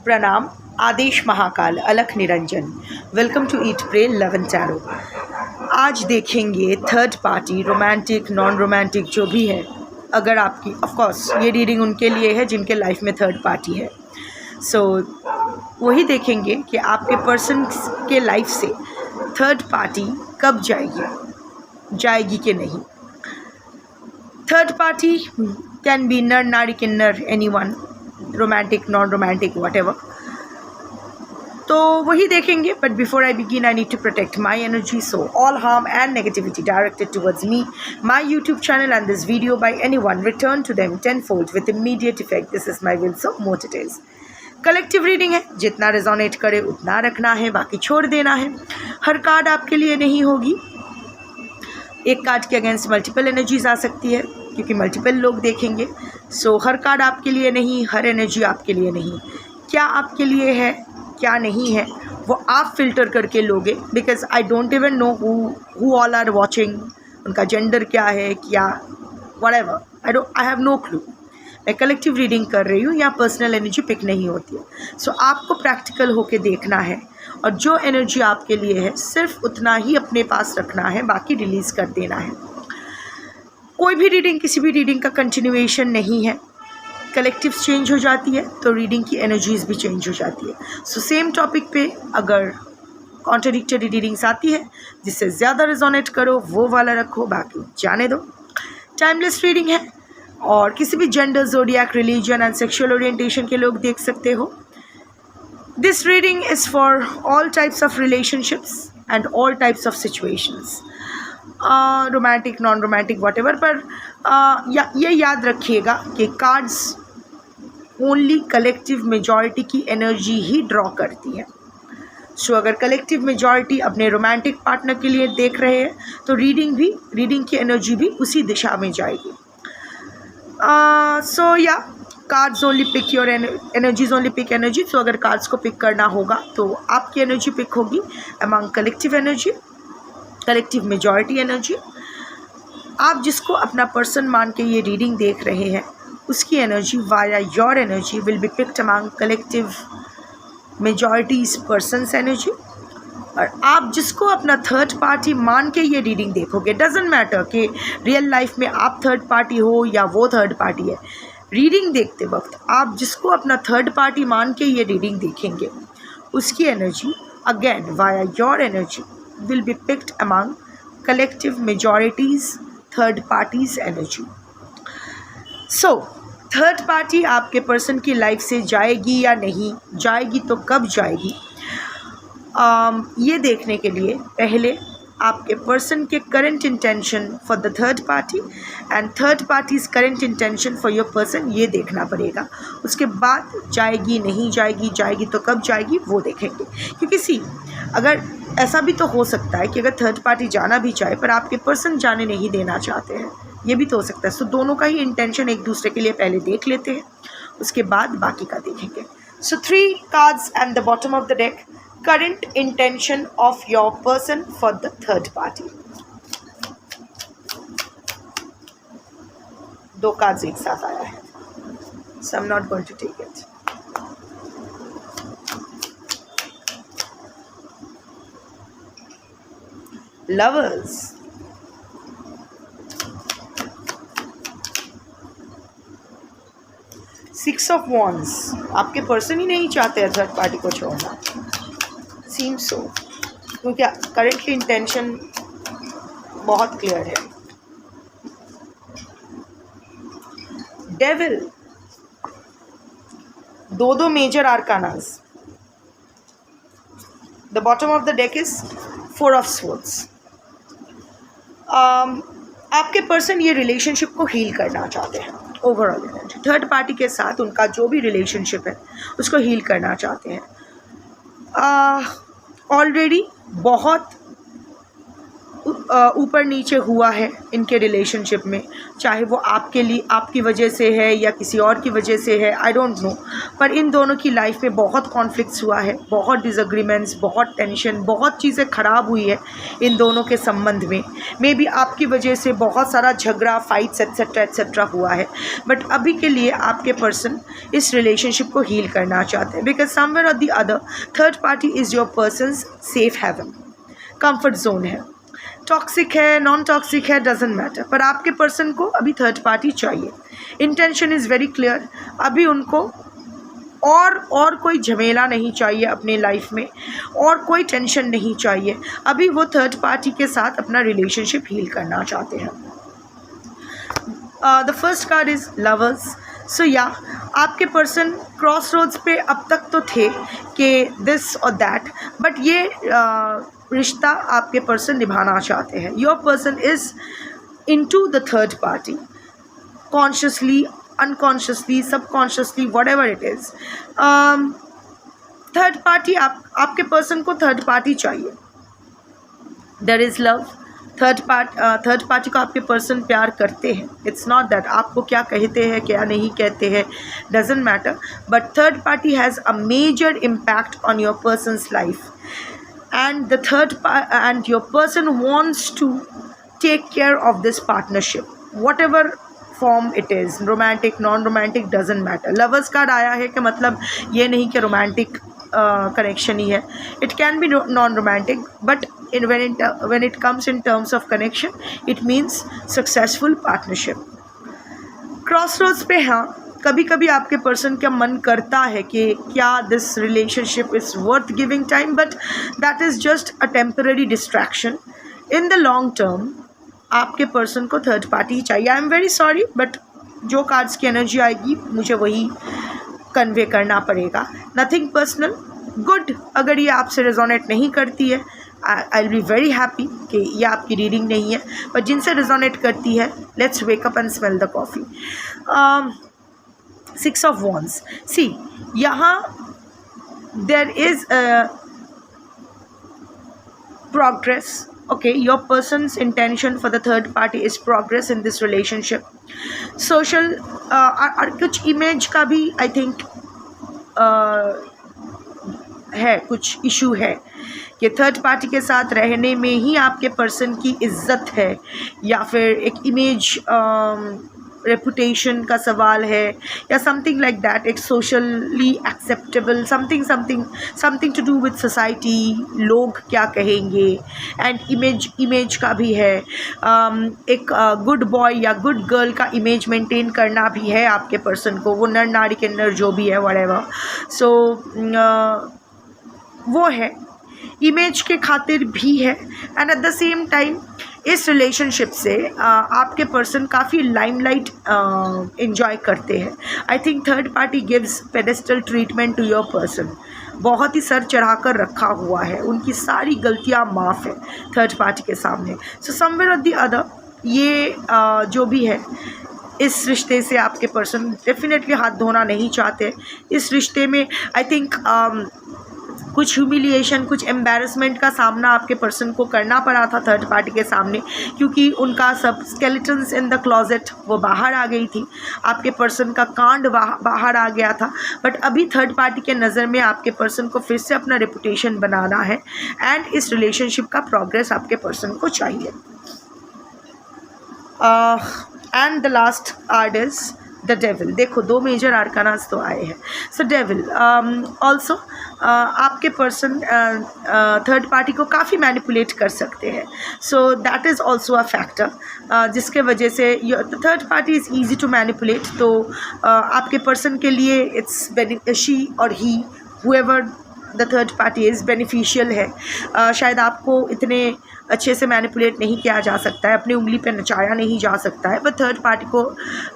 प्रणाम, आदेश महाकाल, अलख निरंजन। Welcome to eat pray love and tarot. आज देखेंगे third party, romantic non romantic जो भी है, अगर आपकी ऑफ कोर्स ये रीडिंग उनके लिए है जिनके लाइफ में थर्ड पार्टी है। सो वही देखेंगे कि आपके पर्सन के लाइफ से थर्ड पार्टी कब जाएगी कि नहीं। थर्ड पार्टी कैन बी नर नारी किन्नर anyone, romantic non romantic whatever. तो वही देखेंगे, but before I begin I need to protect my energy, so all harm and negativity directed towards me, my YouTube channel and this video by anyone return to them tenfold with immediate effect. This is my will, so mote it is. Collective reading है, जितना resonate करे उतना रखना है, बाकी छोड़ देना है। हर कार्ड आपके लिए नहीं होगी, एक कार्ड के अगेंस्ट मल्टीपल एनर्जीज आ सकती है क्योंकि मल्टीपल लोग देखेंगे। सो हर कार्ड आपके लिए नहीं, हर एनर्जी आपके लिए नहीं। क्या आपके लिए है क्या नहीं है वो आप फिल्टर करके लोगे, because I don't even know who all are watching, उनका जेंडर क्या है, क्या whatever, I have no clue. मैं कलेक्टिव रीडिंग कर रही हूँ, यहाँ पर्सनल एनर्जी पिक नहीं होती है। सो आपको प्रैक्टिकल होके देखना है और जो एनर्जी आपके लिए है सिर्फ उतना ही अपने पास रखना है, बाकी रिलीज़ कर देना है। कोई भी रीडिंग किसी भी रीडिंग का कंटिन्यूएशन नहीं है। कलेक्टिव चेंज हो जाती है तो रीडिंग की एनर्जीज़ भी चेंज हो जाती है। सो सेम टॉपिक पे अगर कॉन्ट्रडिक्टरी रीडिंग्स आती है, जिससे ज़्यादा रिजोनेट करो वो वाला रखो, बाकी जाने दो। टाइमलेस रीडिंग है और किसी भी gender, zodiac, religion and sexual orientation के लोग देख सकते हो। This reading is for all types of relationships and all types of situations, romantic non romantic whatever. पर ये याद रखिएगा कि कार्ड्स ओनली कलेक्टिव मेजॉरिटी की एनर्जी ही ड्रॉ करती है। सो अगर कलेक्टिव मेजॉरिटी अपने रोमांटिक पार्टनर के लिए देख रहे हैं तो रीडिंग की एनर्जी भी उसी दिशा में जाएगी। So yeah cards only pick your energies, only pick energy. So अगर कार्ड्स को पिक करना होगा तो आपकी एनर्जी पिक होगी among collective energy, collective majority energy. आप जिसको अपना पर्सन मान के ये रीडिंग देख रहे हैं उसकी energy via your energy will be picked among collective majorities persons energy. और आप जिसको अपना थर्ड पार्टी मान के ये रीडिंग देखोगे, डजेंट मैटर कि रियल लाइफ में आप थर्ड पार्टी हो या वो थर्ड पार्टी है, रीडिंग देखते वक्त आप जिसको अपना थर्ड पार्टी मान के ये रीडिंग देखेंगे उसकी energy again via your energy will be picked among collective majorities third parties energy. So third party आपके पर्सन की लाइफ से जाएगी या नहीं जाएगी, तो कब जाएगी, ये देखने के लिए पहले आपके पर्सन के current intention for the third party and third parties current intention for your person, ये देखना पड़ेगा। उसके बाद जाएगी नहीं जाएगी तो कब जाएगी वो देखेंगे। क्योंकि अगर ऐसा भी तो हो सकता है कि अगर थर्ड पार्टी जाना भी चाहे पर आपके पर्सन जाने नहीं देना चाहते हैं, ये भी तो हो सकता है। सो दोनों का ही इंटेंशन एक दूसरे के लिए पहले देख लेते हैं, उसके बाद बाकी का देखेंगे। So 3 cards and the bottom of the deck, current intention of your person for the third party. 2 cards एक साथ आया है, so I am not going to take it. Lovers, six of wands, आपके पर्सन ही नहीं चाहते हैं third party को छोड़ना, सीम्स सो, क्योंकि करंटली इंटेंशन बहुत क्लियर है। Devil, 2 major arcanas. The bottom of the deck is 4 of swords. आपके पर्सन ये रिलेशनशिप को हील करना चाहते हैं, ओवरऑल एनर्जी थर्ड पार्टी के साथ उनका जो भी रिलेशनशिप है उसको हील करना चाहते हैं। ऑलरेडी बहुत ऊपर नीचे हुआ है इनके रिलेशनशिप में, चाहे वो आपके लिए आपकी वजह से है या किसी और की वजह से है, आई डोंट नो, पर इन दोनों की लाइफ में बहुत कॉन्फ्लिक्ट्स हुआ है, बहुत डिसएग्रीमेंट्स, बहुत टेंशन, बहुत चीज़ें ख़राब हुई है इन दोनों के संबंध में। मे बी आपकी वजह से बहुत सारा झगड़ा, फाइट्स एट्सेट्रा एट्सेट्रा हुआ है, बट अभी के लिए आपके पर्सन इस रिलेशनशिप को हील करना चाहते हैं, बिकॉज समवेयर और the other third party is your person's safe haven, comfort zone है। टॉक्सिक है, नॉन टॉक्सिक है, डजेंट मैटर, पर आपके पर्सन को अभी थर्ड पार्टी चाहिए। इंटेंशन इज़ वेरी क्लियर, अभी उनको और कोई झमेला नहीं चाहिए अपनी लाइफ में, और कोई टेंशन नहीं चाहिए। अभी वो थर्ड पार्टी के साथ अपना रिलेशनशिप हील करना चाहते हैं। The first card is lovers. So yeah आपके पर्सन क्रॉस रोड्स पे अब तक तो थे कि दिस और दैट, बट ये रिश्ता आपके पर्सन निभाना चाहते हैं। Your person is into the third party, consciously, unconsciously, subconsciously, whatever it is. Third party, आपके पर्सन को थर्ड पार्टी चाहिए। There is love. Third party को आपके पर्सन प्यार करते हैं। इट्स नॉट दैट आपको क्या कहते हैं क्या नहीं कहते हैं, doesn't matter, but third party has a major impact on your person's life, and and your person wants to take care of this partnership, whatever form it is, romantic, non-romantic, doesn't matter. lovers card आया है कि मतलब ये नहीं कि romantic connection ही है, it can be non-romantic, but when it comes in terms of connection, it means successful partnership. Crossroads पे हाँ, कभी कभी आपके पर्सन का मन करता है कि क्या this relationship is worth giving time, but that is just a temporary distraction. In the long term आपके पर्सन को थर्ड पार्टी चाहिए। I am very sorry, but जो कार्ड्स की एनर्जी आएगी मुझे वही कन्वे करना पड़ेगा। Nothing personal, good. अगर ये आपसे रेजोनेट नहीं करती है, I will be very happy कि ये आपकी रीडिंग नहीं है, पर जिनसे रेजोनेट करती है, let's wake up and smell the coffee. Six of wands. See, यहाँ there is progress. Okay, your person's intention for the third party is progress in this relationship. Social कुछ इमेज का भी आई थिंक है, कुछ issue है कि third party के साथ रहने में ही आपके पर्सन की इज्जत है, या फिर एक इमेज रेपुटेशन का सवाल है, या समथिंग लाइक दैट, एक socially acceptable something to do with society, लोग क्या कहेंगे, एंड इमेज का भी है। एक गुड बॉय या गुड गर्ल का इमेज मेंटेन करना भी है आपके पर्सन को, वो नर नारी के नर जो भी है, व्हाटएवर। सो वो है, इमेज के खातिर भी है, and at the same time इस रिलेशनशिप से आपके पर्सन काफ़ी लाइमलाइट एंजॉय करते हैं। I think third party gives pedestal treatment to your person, बहुत ही सर चढ़ाकर रखा हुआ है, उनकी सारी गलतियां माफ़ है थर्ड पार्टी के सामने। सो समवेयर और द अदर ये जो भी है, इस रिश्ते से आपके पर्सन डेफिनेटली हाथ धोना नहीं चाहते। इस रिश्ते में आई थिंक कुछ ह्यूमिलिएशन, कुछ एम्बैरसमेंट का सामना आपके पर्सन को करना पड़ा था थर्ड पार्टी के सामने, क्योंकि उनका सब स्केलेटन्स इन द क्लोजेट वो बाहर आ गई थी, आपके पर्सन का कांड बाहर आ गया था। बट अभी थर्ड पार्टी के नज़र में आपके पर्सन को फिर से अपना रेपुटेशन बनाना है, एंड इस रिलेशनशिप का प्रोग्रेस आपके पर्सन को चाहिए। And the last card is the devil. देखो, दो मेजर आर्कानास तो आए हैं। सो डेविल ऑल्सो आपके पर्सन थर्ड पार्टी को काफ़ी मैनिपुलेट कर सकते हैं, so that is also a factor जिसके वजह से third party is easy to manipulate. तो आपके पर्सन के लिए इट्स शी और he, however the third party is beneficial है। शायद आपको इतने अच्छे से मैनिपुलेट नहीं किया जा सकता है, अपनी उंगली पे नचाया नहीं जा सकता है, बट थर्ड पार्टी को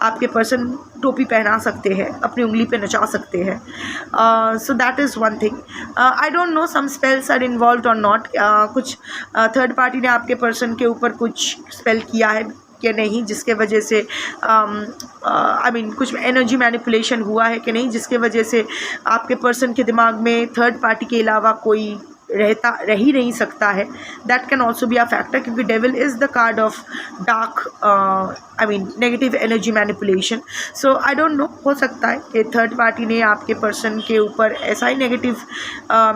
आपके पर्सन टोपी पहना सकते हैं, अपनी उंगली पे नचा सकते हैं। So that is one thing. I don't know some spells are involved or not. कुछ थर्ड पार्टी ने आपके पर्सन के ऊपर कुछ स्पेल किया है कि नहीं, जिसके वजह से आई मीन कुछ एनर्जी मैनिपुलेशन हुआ है कि नहीं, जिसके वजह से आपके पर्सन के दिमाग में थर्ड पार्टी के अलावा कोई रह ही नहीं सकता है, that can also be a factor, क्योंकि devil is the card of dark negative energy manipulation. So I don't know, हो सकता है कि थर्ड पार्टी ने आपके पर्सन के ऊपर ऐसा ही नेगेटिव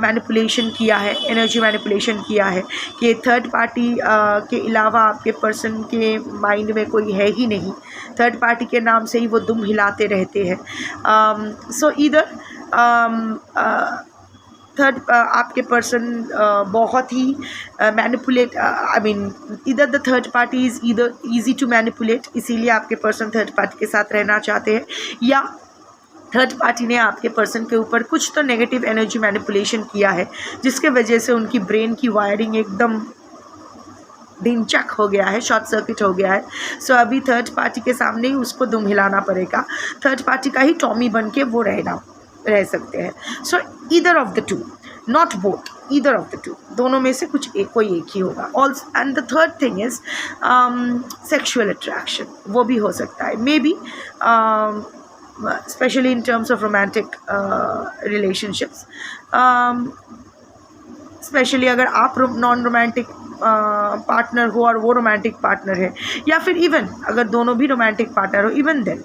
मैनिपुलेशन किया है, एनर्जी मैनिपुलेशन किया है कि थर्ड पार्टी के अलावा आपके पर्सन के माइंड में कोई है ही नहीं. थर्ड पार्टी के नाम से ही वो दुम हिलाते रहते हैं. सो इधर थर्ड आपके पर्सन बहुत ही manipulate, either the third party is either easy to manipulate, इसीलिए आपके पर्सन थर्ड पार्टी के साथ रहना चाहते हैं, या थर्ड पार्टी ने आपके पर्सन के ऊपर कुछ तो नेगेटिव एनर्जी मैनिपुलेशन किया है, जिसके वजह से उनकी ब्रेन की वायरिंग एकदम डिंचक हो गया है, शॉर्ट सर्किट हो गया है. सो अभी थर्ड पार्टी के सामने ही उसको दुम हिलाना पड़ेगा. थर्ड पार्टी का ही टॉमी बन के वो रह सकते हैं. सो either of the two, not both, either of the two, दोनों में से कोई एक ही होगा. Also and the third thing is sexual attraction, वो भी हो सकता है may be, specially in terms of romantic relationships, specially अगर आप नॉन रोमांटिक पार्टनर हो और वो रोमांटिक पार्टनर है, या फिर इवन अगर दोनों भी रोमांटिक पार्टनर हो, even then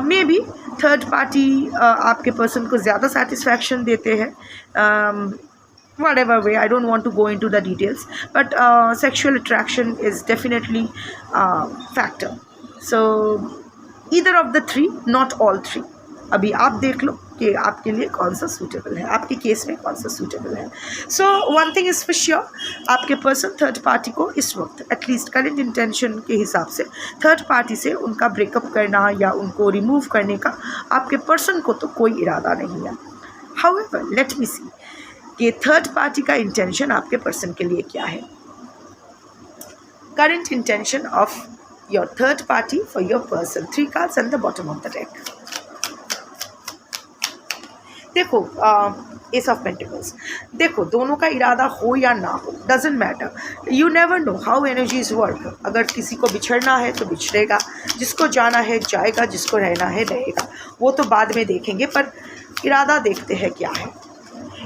maybe third party आपके पर्सन को ज़्यादा सेटिस्फैक्शन देते हैं. whatever way, I don't want to go into the details, but sexual attraction is definitely factor. So either of the three, not all three. अभी आप देख लो कि आपके लिए कौन सा सूटेबल है, आपके केस में कौन सा सूटेबल है. So one thing is for sure, आपके पर्सन थर्ड पार्टी को इस वक्त एटलीस्ट करेंट इंटेंशन के हिसाब से थर्ड पार्टी से उनका ब्रेकअप करना या उनको रिमूव करने का आपके पर्सन को तो कोई इरादा नहीं है. हाउएवर लेट मी सी कि थर्ड पार्टी का इंटेंशन आपके पर्सन के लिए क्या है. Current intention of your third party for your person, 3 cards at the bottom of the deck. देखो एस ऑफ पेंटिकल्स, देखो दोनों का इरादा हो या ना हो, doesn't matter, you never know how energies work. अगर किसी को बिछड़ना है तो बिछड़ेगा, जिसको जाना है जाएगा, जिसको रहना है रहेगा, वो तो बाद में देखेंगे, पर इरादा देखते हैं क्या है.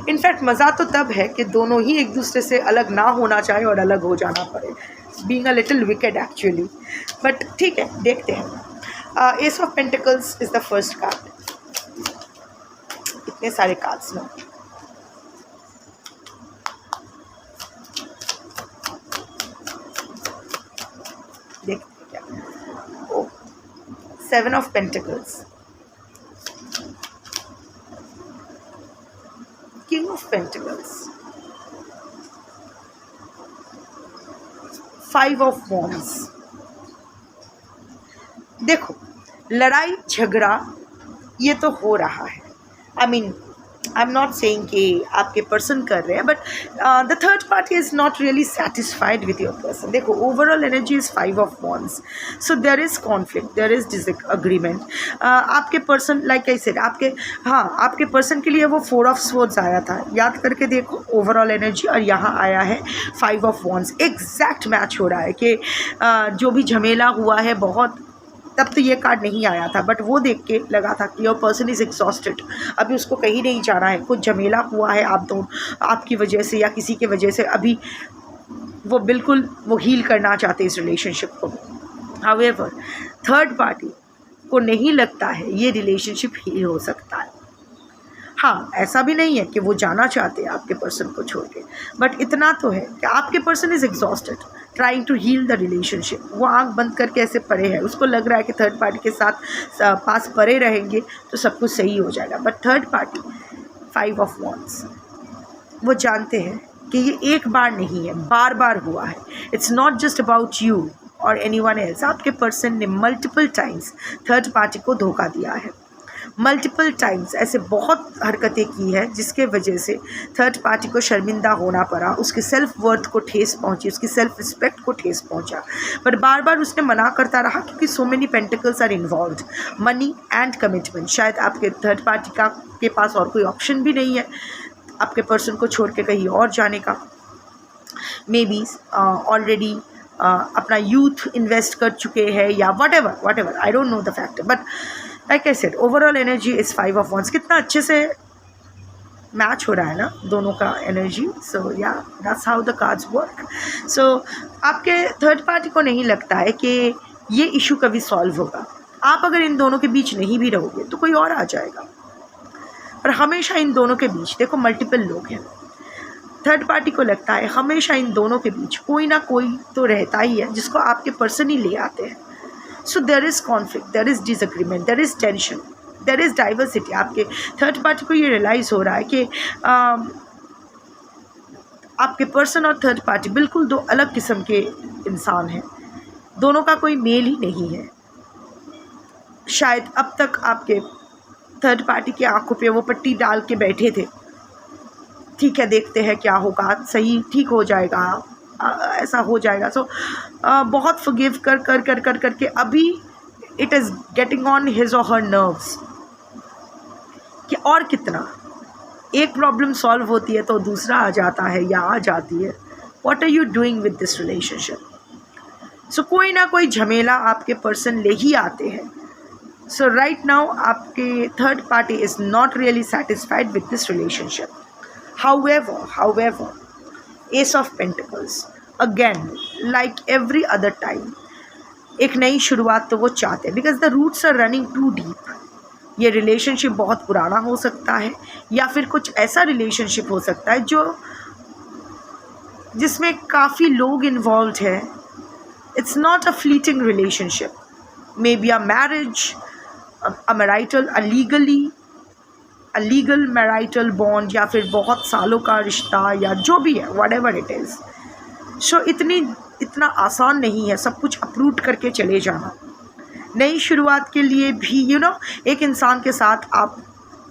इनफैक्ट मज़ा तो तब है कि दोनों ही एक दूसरे से अलग ना होना चाहे और अलग हो जाना पड़े, being a little wicked actually, but ठीक है, देखते हैं. S of pentacles is the first card. इतने सारे कार्ड्स में देखते हैं क्या. ओ 7 of Pentacles, King of Pentacles, 5 of Wands. देखो लड़ाई झगड़ा ये तो हो रहा है. आई एम नॉट सेइंग कि आपके पर्सन कर रहे हैं, but the third party is not really satisfied with your person. देखो overall energy is 5 of Wands. So there is conflict, there is disagreement. आपके पर्सन लाइक आई सेड, आपके person के लिए वो 4 of Swords आया था, याद करके देखो ओवरऑल एनर्जी, और यहाँ आया है 5 of Wands. एग्जैक्ट मैच हो रहा है कि जो भी झमेला हुआ है बहुत, तब तो ये कार्ड नहीं आया था, बट वो देख के लगा था कि योर पर्सन इज़ एग्जॉस्टेड, अभी उसको कहीं नहीं जाना है, कुछ झमेला हुआ है आपकी वजह से या किसी की वजह से, अभी वो बिल्कुल वो हील करना चाहते इस रिलेशनशिप को. हाउएवर थर्ड पार्टी को नहीं लगता है ये रिलेशनशिप हील हो सकता है. हाँ, ऐसा भी नहीं है कि वो जाना चाहते हैं आपके पर्सन को छोड़ के, बट इतना तो है कि आपके person is exhausted trying to heal the relationship. वो आंख बंद करके ऐसे पड़े हैं, उसको लग रहा है कि थर्ड पार्टी के साथ पास पड़े रहेंगे तो सब कुछ सही हो जाएगा, but third party 5 of Wands, वो जानते हैं कि ये एक बार नहीं है, बार बार हुआ है. It's not just about you और एनीवन एल्स. आपके पर्सन ने मल्टीपल टाइम्स थर्ड पार्टी को धोखा दिया है, मल्टीपल टाइम्स ऐसे बहुत हरकतें की है जिसके वजह से थर्ड पार्टी को शर्मिंदा होना पड़ा, उसके सेल्फ वर्थ को ठेस पहुंची, उसकी सेल्फ रिस्पेक्ट को ठेस पहुंचा, पर बार बार उसने मना करता रहा क्योंकि so many pentacles are involved, money and commitment. शायद आपके थर्ड पार्टी के पास और कोई ऑप्शन भी नहीं है आपके पर्सन को छोड़ के कहीं और जाने का. मे बी ऑलरेडी अपना यूथ इन्वेस्ट कर चुके हैं या what ever, I don't know the factor, but like I said overall energy is 5 of Wands. कितना अच्छे से मैच हो रहा है ना दोनों का energy. So yeah that's how the cards work. So आपके थर्ड पार्टी को नहीं लगता है कि ये इशू कभी सॉल्व होगा. आप अगर इन दोनों के बीच नहीं भी रहोगे तो कोई और आ जाएगा. और हमेशा इन दोनों के बीच देखो मल्टीपल लोग हैं. थर्ड पार्टी को लगता है हमेशा इन दोनों के बीच कोई ना कोई तो रहता ही है जिसको आपके पर्सन ही ले आते हैं. So there is conflict, there is disagreement, there is tension, there is diversity. आपके थर्ड पार्टी को ये रियलाइज़ हो रहा है कि आपके पर्सन और थर्ड पार्टी बिल्कुल दो अलग किस्म के इंसान हैं. दोनों का कोई मेल ही नहीं है. शायद अब तक आपके थर्ड पार्टी की आंखों पे वो पट्टी डाल के बैठे थे, ठीक है देखते हैं क्या होगा, सही ठीक हो जाएगा, ऐसा हो जाएगा. सो बहुत फॉरगिव कर कर कर कर करके अभी it is getting on his और हर नर्व्स कि और कितना. एक प्रॉब्लम सॉल्व होती है तो दूसरा आ जाता है या आ जाती है. What are you doing with this relationship. So कोई ना कोई झमेला आपके पर्सन ले ही आते हैं. सो राइट नाउ आपके third party is not really satisfied with this relationship. However, Ace of Pentacles, again, like every other time, एक नई शुरुआत तो वो चाहते हैं because the roots are running too deep. ये रिलेशनशिप बहुत पुराना हो सकता है या फिर कुछ ऐसा रिलेशनशिप हो सकता है जिसमें काफ़ी लोग इन्वॉल्व है. It's not a fleeting relationship. May be a marriage, a marital, a legal marital bond या फिर बहुत सालों का रिश्ता या जो भी है, वट एवर इट इज़. सो इतना आसान नहीं है सब कुछ अप्रूव करके चले जाना. नई शुरुआत के लिए भी एक इंसान के साथ आप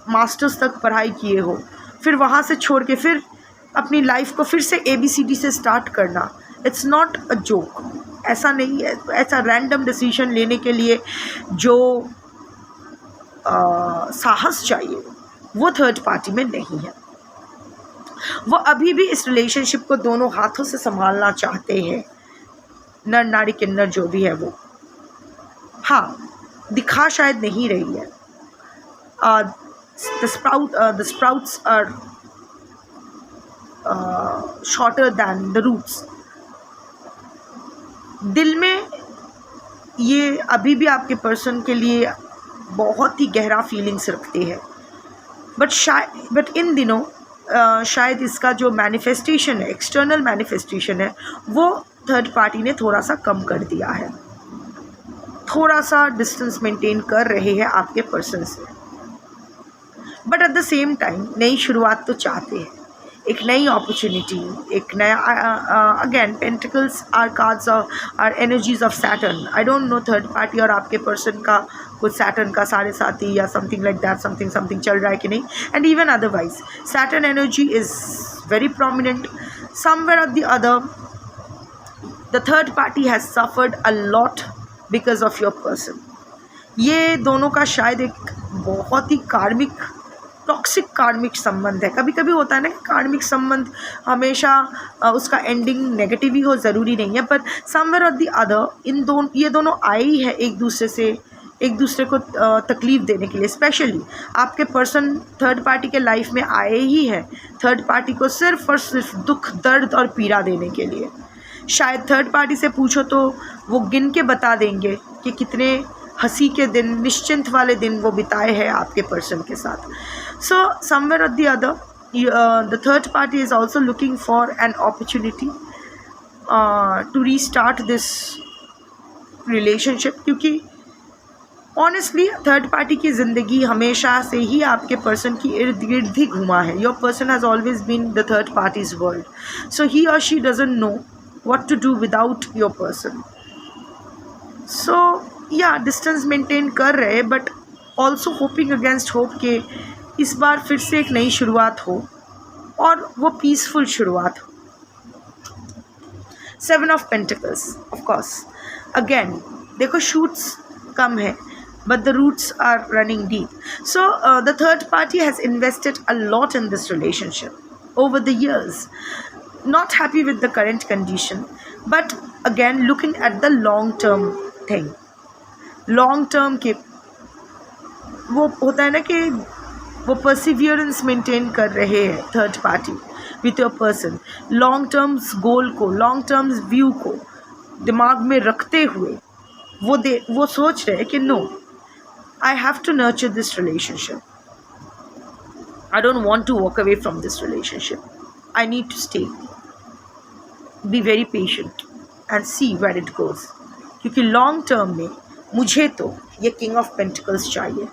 मास्टर्स तक पढ़ाई किए हो, फिर वहाँ से छोड़ के फिर अपनी लाइफ को फिर से ABCD से स्टार्ट करना, इट्स नॉट अ जोक. ऐसा नहीं है. ऐसा रैंडम डिसीजन लेने के लिए जो साहस चाहिए वो थर्ड पार्टी में नहीं है. वो अभी भी इस रिलेशनशिप को दोनों हाथों से संभालना चाहते हैं. नर नारी किन्नर जो भी है वो, हाँ, दिखा शायद नहीं रही है. The sprouts are shorter than the roots. दिल में ये अभी भी आपके पर्सन के लिए बहुत ही गहरा फीलिंग्स रखते हैं. बट इन दिनों शायद इसका जो मैनिफेस्टेशन है, एक्सटर्नल मैनिफेस्टेशन है, वो थर्ड पार्टी ने थोड़ा सा कम कर दिया है. थोड़ा सा डिस्टेंस मेंटेन कर रहे हैं आपके पर्सन से. But at the same time नई शुरुआत तो चाहते हैं. एक नई अपॉर्चुनिटी, एक नया again pentacles or cards or energies of Saturn. I don't know third party और आपके पर्सन का कुछ सैटर्न का साढ़े साथी या समथिंग लाइक दैट, समथिंग चल रहा है कि नहीं. And even otherwise Saturn energy is very prominent. Somewhere और the other the third party has suffered a lot because of your person. ये दोनों का शायद एक बहुत ही टॉक्सिक कार्मिक संबंध है. कभी कभी होता है ना कि कार्मिक संबंध हमेशा उसका एंडिंग नेगेटिव ही हो, ज़रूरी नहीं है. पर समवेयर और द अदर ये दोनों आए ही है एक दूसरे को तकलीफ़ देने के लिए. स्पेशली आपके पर्सन थर्ड पार्टी के लाइफ में आए ही है थर्ड पार्टी को सिर्फ और सिर्फ दुख, दर्द और पीड़ा देने के लिए. शायद थर्ड पार्टी से पूछो तो वो गिन के बता देंगे कि कितने हंसी के दिन, निश्चिंत वाले दिन वो बिताए हैं आपके पर्सन के साथ. सो समवेयर और the other the third party is also looking for an opportunity to restart this relationship. क्योंकि ऑनेस्टली थर्ड पार्टी की ज़िंदगी हमेशा से ही आपके पर्सन की इर्द गिर्द ही घुमा है. Your person has always been the third party's world. So he और she doesn't know what to do without your person. So yeah, distance maintain कर रहे, but also hoping against hope कि इस बार फिर से एक नई शुरुआत हो और वो पीसफुल शुरुआत हो. 7 of Pentacles, of course. Again, देखो shoots कम है, but the roots are running deep. So the third party has invested a lot in this relationship over the years. Not happy with the current condition, but again looking at the long term thing. long term के वो होता है ना कि वो Perseverance maintain कर रहे हैं third party with your person, long terms goal को, लॉन्ग टर्म्स व्यू को दिमाग में रखते हुए वो सोच रहे हैं कि no, I have to nurture this relationship, I don't want to walk away from this relationship, I need to stay, be very patient and see where it goes, क्योंकि लॉन्ग टर्म में मुझे तो ये किंग ऑफ पेंटिकल्स चाहिए।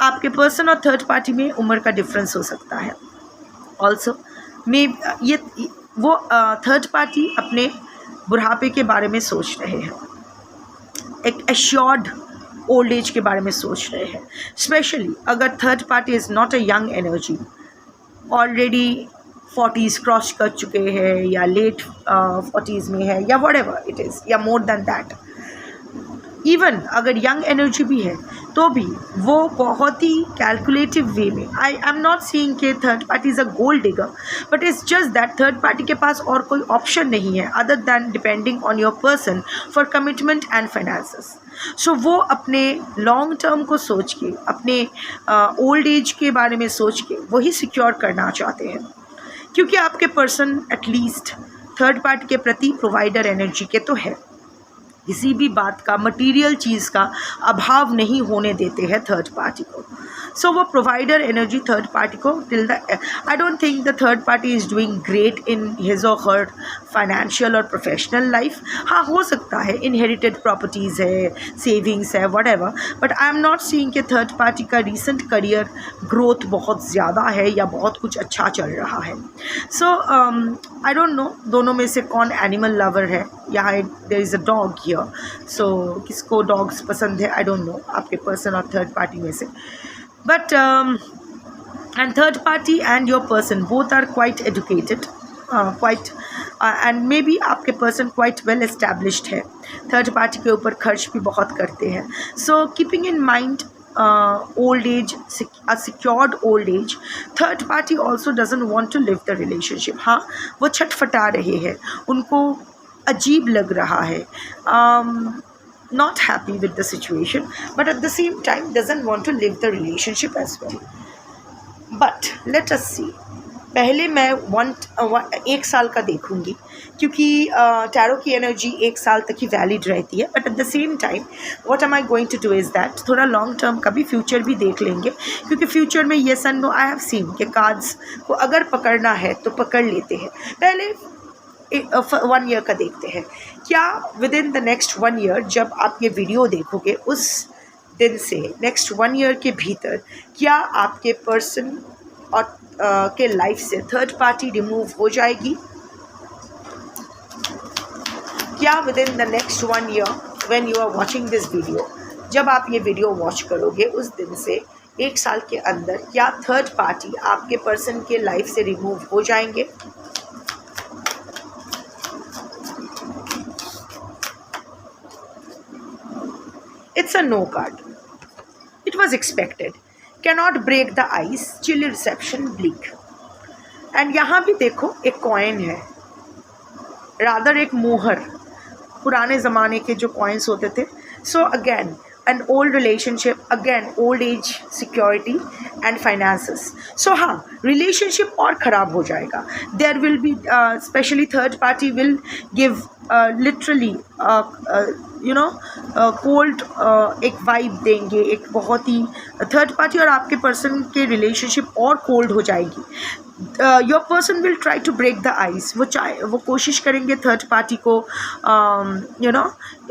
आपके person और third party में उम्र का डिफरेंस हो सकता है ऑल्सो में, ये वो थर्ड पार्टी अपने बुढ़ापे के बारे में सोच रहे हैं, एक एश्योर्ड ओल्ड एज के बारे में सोच रहे हैं, स्पेशली अगर third party is not a young energy, already 40s cross कर चुके हैं या लेट 40s में है या वट एवर इट इज़, या मोर देन दैट, इवन अगर यंग एनर्जी भी है तो भी वो बहुत ही कैलकुलेटिव वे में, आई एम नॉट सीइंग कि third party is a gold digger, but it's just that third party के पास और कोई ऑप्शन नहीं है other than depending on your person for commitment and finances. So वो अपने लॉन्ग टर्म को सोच के, अपने ओल्ड एज के बारे में सोच के वही सिक्योर करना चाहते हैं, क्योंकि आपके पर्सन एटलीस्ट थर्ड पार्टी के प्रति प्रोवाइडर एनर्जी के तो है, किसी भी बात का, मटेरियल चीज़ का अभाव नहीं होने देते हैं थर्ड पार्टी को। सो वो प्रोवाइडर एनर्जी थर्ड पार्टी को till the, I don't think the third party is doing great in his और हर फाइनेंशियल और प्रोफेशनल लाइफ। हाँ, हो सकता है इनहेरिटेड प्रॉपर्टीज़ है, सेविंग्स है, what ever, but I am not seeing कि थर्ड पार्टी का रिसेंट करियर ग्रोथ बहुत ज़्यादा है या बहुत कुछ अच्छा चल रहा है। सो आई डोंट नो दोनों में से कौन एनिमल लवर है। यहाँ there is a dog here, so किसको डॉग्स पसंद है आई डोंट नो, आपके पर्सन और थर्ड पार्टी में से, but and third party and your person both are quite educated, quite and maybe आपके पर्सन क्वाइट वेल एस्टैब्लिश्ड है, third party के ऊपर खर्च भी बहुत करते हैं। So keeping in mind old age, a secured old age, third party also doesn't want to live the relationship। हाँ, वो छटफटा रहे हैं, उनको अजीब लग रहा है, not happy with the situation, but at the same time doesn't want to live the relationship as well। But let us see, पहले मैं 1 साल का देखूंगी, क्योंकि टैरो की एनर्जी 1 साल तक ही वैलिड रहती है, but at the same time what am I going to do is that थोड़ा लॉन्ग टर्म का भी फ्यूचर भी देख लेंगे, क्योंकि फ्यूचर में yes and no I have seen कि कार्ड्स को अगर पकड़ना है तो पकड़ लेते हैं। पहले 1 ईयर का देखते हैं, क्या within the next 1 year जब आप ये वीडियो देखोगे उस दिन से नेक्स्ट 1 ईयर के भीतर क्या आपके पर्सन और के लाइफ से थर्ड पार्टी रिमूव हो जाएगी? क्या within the next 1 year when you are watching this video, जब आप ये वीडियो वॉच करोगे उस दिन से 1 साल के अंदर क्या थर्ड पार्टी आपके पर्सन के लाइफ से रिमूव हो जाएंगे? It's a no card, it was expected, cannot break the ice, chilly reception, bleak। And यहाँ भी देखो एक कॉइन है, रादर एक मोहर, पुराने ज़माने के जो कॉइन्स होते थे। So again an old relationship, again old age, security and finances. So हाँ, रिलेशनशिप और ख़राब हो जाएगा। There will be specially third party will give literally cold एक वाइब देंगे, एक बहुत ही थर्ड पार्टी और आपके पर्सन के रिलेशनशिप और कोल्ड हो जाएगी। Your person will try to break the ice, वो कोशिश करेंगे थर्ड पार्टी को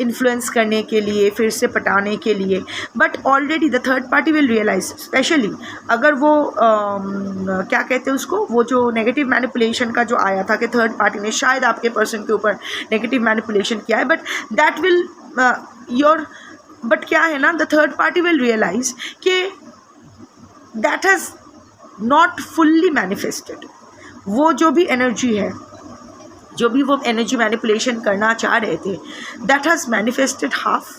इन्फ्लुएंस करने के लिए, फिर से पटाने के लिए, but already the third party will realise, specially अगर वो क्या कहते हैं उसको, वो जो नेगेटिव मैनिपुलेशन का जो आया था कि थर्ड पार्टी ने शायद आपके पर्सन के ऊपर नेगेटिव मैनिपुलेशन किया है, बट दैट विल बट क्या है ना, the third party will realize कि that has not fully manifested. वो जो भी एनर्जी है, जो भी वो एनर्जी मैनिपुलेशन करना चाह रहे थे, that has manifested half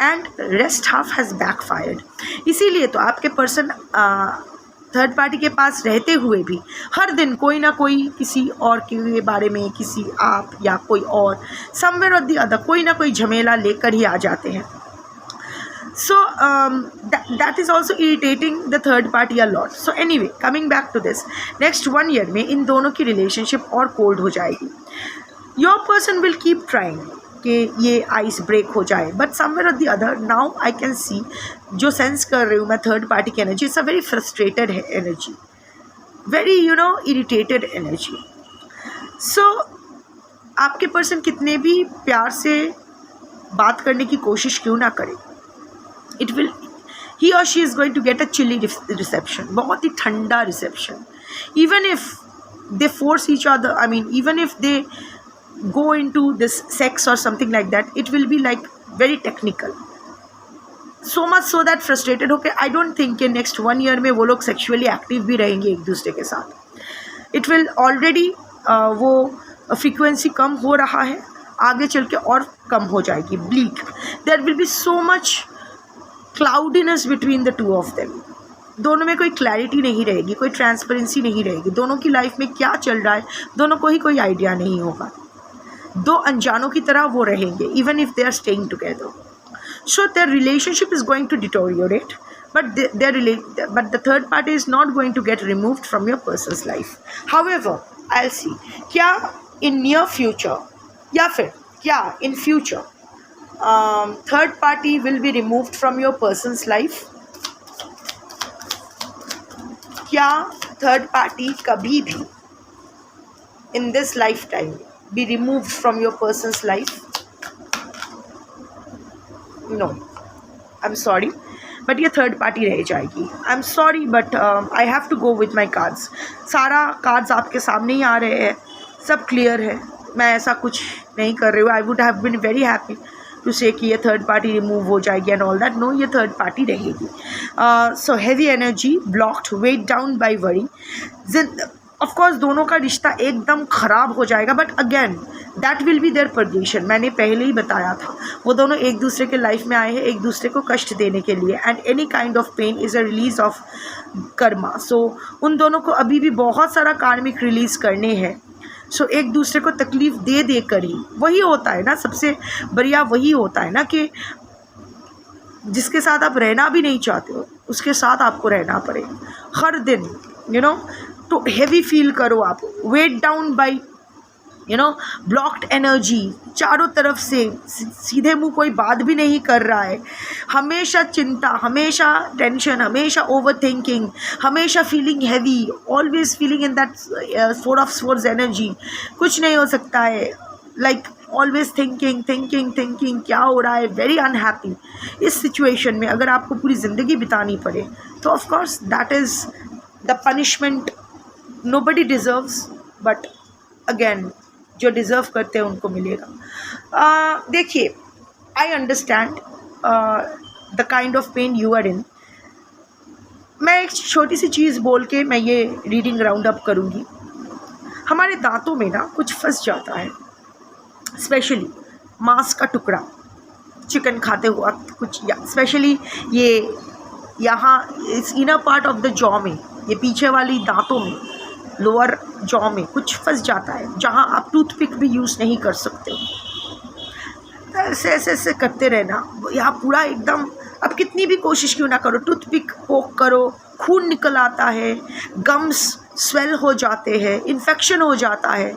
and rest half has backfired. इसीलिए तो आपके पर्सन थर्ड पार्टी के पास रहते हुए भी हर दिन कोई ना कोई किसी और के बारे में, किसी आप या कोई और समवेयर और द अदर कोई ना कोई झमेला लेकर ही आ जाते हैं। So that is also irritating the third party a lot. So anyway, coming back to this, next 1 year में इन दोनों की relationship और cold हो जाएगी. Your person will keep trying कि ये आइस ब्रेक हो जाए, बट समवेयर और the other now I can see, जो सेंस कर रही हूँ मैं थर्ड पार्टी की energy, it's a very frustrated energy, very irritated energy. So आपके पर्सन कितने भी प्यार से बात करने की कोशिश क्यों ना करे, इट विल, ही और she is going to get a chilly reception, बहुत ही ठंडा reception. Even if they force each other, I mean even if they go into this sex or something like that, it will be like very technical, so much so that frustrated होके I don't think कि next 1 year में वो लोग sexually active भी रहेंगे एक दूसरे के साथ. It will already वो frequency कम हो रहा है, आगे चल के और कम हो जाएगी. bleak, there will be so much cloudiness between the two of them. दोनों में कोई क्लैरिटी नहीं रहेगी, कोई ट्रांसपेरेंसी नहीं रहेगी, दोनों की लाइफ में क्या चल रहा है दोनों को ही कोई आइडिया नहीं होगा. दो अनजानों की तरह वो रहेंगे even if they are staying together. So their relationship is going to deteriorate, but the third party is not going to get removed from your person's life. However, I'll see क्या in near future या फिर क्या in future third party will be removed from your person's life. क्या third party कभी भी in this lifetime be removed from your person's life? No, I'm sorry, but ये थर्ड party रह जाएगी. I'm sorry, but I have to go with my cards. सारा cards आपके सामने ही आ रहे हैं, सब क्लियर है, मैं ऐसा कुछ नहीं कर रही हूँ. I would have been very happy to say कि ये थर्ड पार्टी रिमूव हो जाएगी and all that. No, ये थर्ड पार्टी रहेगी. So heavy energy, blocked, weighed down by worry. Of course दोनों का रिश्ता एकदम ख़राब हो जाएगा, but again that will be their perdition. मैंने पहले ही बताया था, वो दोनों एक दूसरे के लाइफ में आए हैं एक दूसरे को कष्ट देने के लिए, and any kind of pain is a release of karma. So उन दोनों को अभी भी बहुत सारा कार्मिक रिलीज़ करने हैं. सो एक दूसरे को तकलीफ़ दे दे कर ही, वही होता है ना, सबसे बढ़िया वही होता है ना कि जिसके साथ आप रहना भी नहीं चाहते हो उसके साथ आपको रहना पड़ेगा हर दिन. तो हेवी फील करो आप, weighed down by blocked energy. चारों तरफ से सीधे मुंह कोई बात भी नहीं कर रहा है, हमेशा चिंता, हमेशा टेंशन, हमेशा ओवर थिंकिंग, हमेशा feeling heavy, always feeling in that 4 of Swords energy. कुछ नहीं हो सकता है, like always thinking thinking thinking क्या हो रहा है, वेरी अनहैप्पी. इस सिचुएशन में अगर आपको पूरी ज़िंदगी बितानी पड़े तो of course that is the punishment nobody deserves, but again जो डिज़र्व करते हैं उनको मिलेगा. देखिए, I understand the kind of pain you are in. मैं एक छोटी सी चीज़ बोल के मैं ये रीडिंग राउंड अप करूँगी. हमारे दांतों में ना कुछ फंस जाता है, स्पेशली मांस का टुकड़ा, चिकन खाते हुआ कुछ, स्पेशली ये यहाँ इस inner part of the jaw में, ये पीछे वाली दांतों में, लोअर जॉ में कुछ फंस जाता है जहाँ आप टूथपिक भी यूज़ नहीं कर सकते हो. ऐसे ऐसे ऐसे करते रहना, यहाँ पूरा एकदम, अब कितनी भी कोशिश क्यों ना करो, टूथपिक पोक करो, खून निकल आता है, गम्स स्वेल हो जाते हैं, इन्फेक्शन हो जाता है,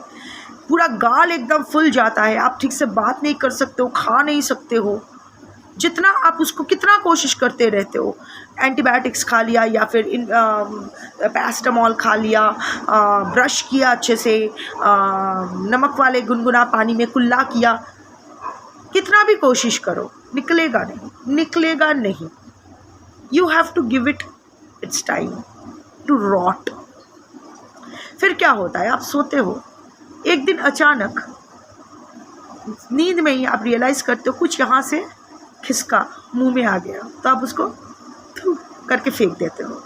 पूरा गाल एकदम फुल जाता है, आप ठीक से बात नहीं कर सकते हो, खा नहीं सकते हो. जितना आप उसको कितना कोशिश करते रहते हो, एंटीबायोटिक्स खा लिया या फिर पैरासिटामॉल खा लिया, ब्रश किया अच्छे से, नमक वाले गुनगुना पानी में कुल्ला किया, कितना भी कोशिश करो निकलेगा नहीं. You have to give it its time to rot. फिर क्या होता है, आप सोते हो, एक दिन अचानक नींद में ही आप रियलाइज़ करते हो कुछ यहाँ से खिसका मुंह में आ गया, तो आप उसको करके फेंक देते हो.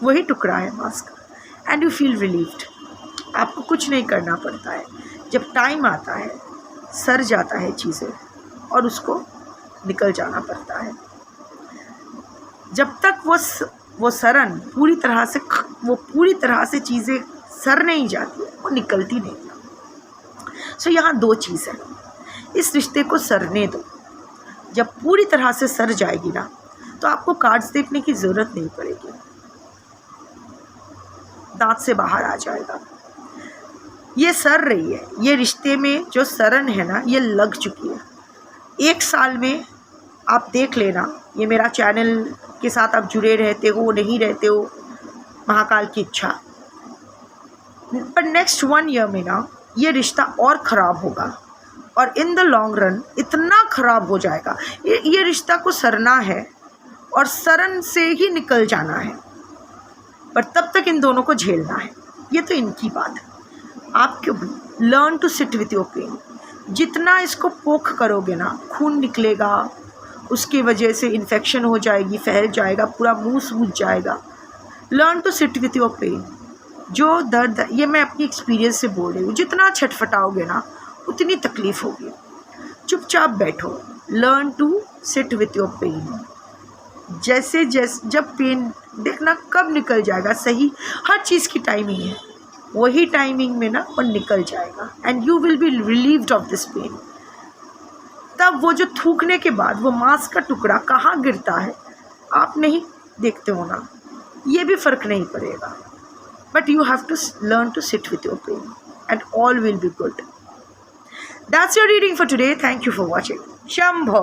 वही टुकड़ा है मांस का, एंड यू फील रिलीव्ड. आपको कुछ नहीं करना पड़ता है. जब टाइम आता है सर जाता है चीज़ें और उसको निकल जाना पड़ता है. जब तक वो सरन पूरी तरह से चीज़ें सर नहीं जाती, वो निकलती नहीं. सो यहाँ 2 चीज़ है, इस रिश्ते को सरने दो. जब पूरी तरह से सर जाएगी ना, तो आपको कार्ड्स देखने की ज़रूरत नहीं पड़ेगी, दांत से बाहर आ जाएगा। ये सर रही है, ये रिश्ते में जो सरन है ना, ये लग चुकी है। 1 साल में आप देख लेना, ये मेरा चैनल के साथ आप जुड़े रहते हो नहीं रहते हो, महाकाल की इच्छा, पर नेक्स्ट 1 ईयर में ना ये रिश्ता और ख़राब होगा, और इन द लॉन्ग रन इतना ख़राब हो जाएगा। ये रिश्ता को सरना है और सरन से ही निकल जाना है, पर तब तक इन दोनों को झेलना है। ये तो इनकी बात है। आप क्यों learn to sit with your pain. जितना इसको पोख करोगे ना, खून निकलेगा, उसकी वजह से इन्फेक्शन हो जाएगी, फैल जाएगा, पूरा मुंह सूज जाएगा। Learn to sit with your pain. जो दर्द, ये मैं अपनी एक्सपीरियंस से बोल रही हूँ, जितना छटफटाओगे ना उतनी तकलीफ़ होगी। चुपचाप बैठो, learn to sit with your pain. जैसे जब पेन देखना कब निकल जाएगा, सही, हर चीज़ की टाइमिंग है, वही टाइमिंग में ना वो निकल जाएगा, and you will be relieved of this pain. तब वो जो थूकने के बाद वो मांस का टुकड़ा कहाँ गिरता है आप नहीं देखते हो ना, ये भी फ़र्क नहीं पड़ेगा, but you have to learn to sit with your pain and all will be good. That's your reading for today. Thank you for watching. Shambho.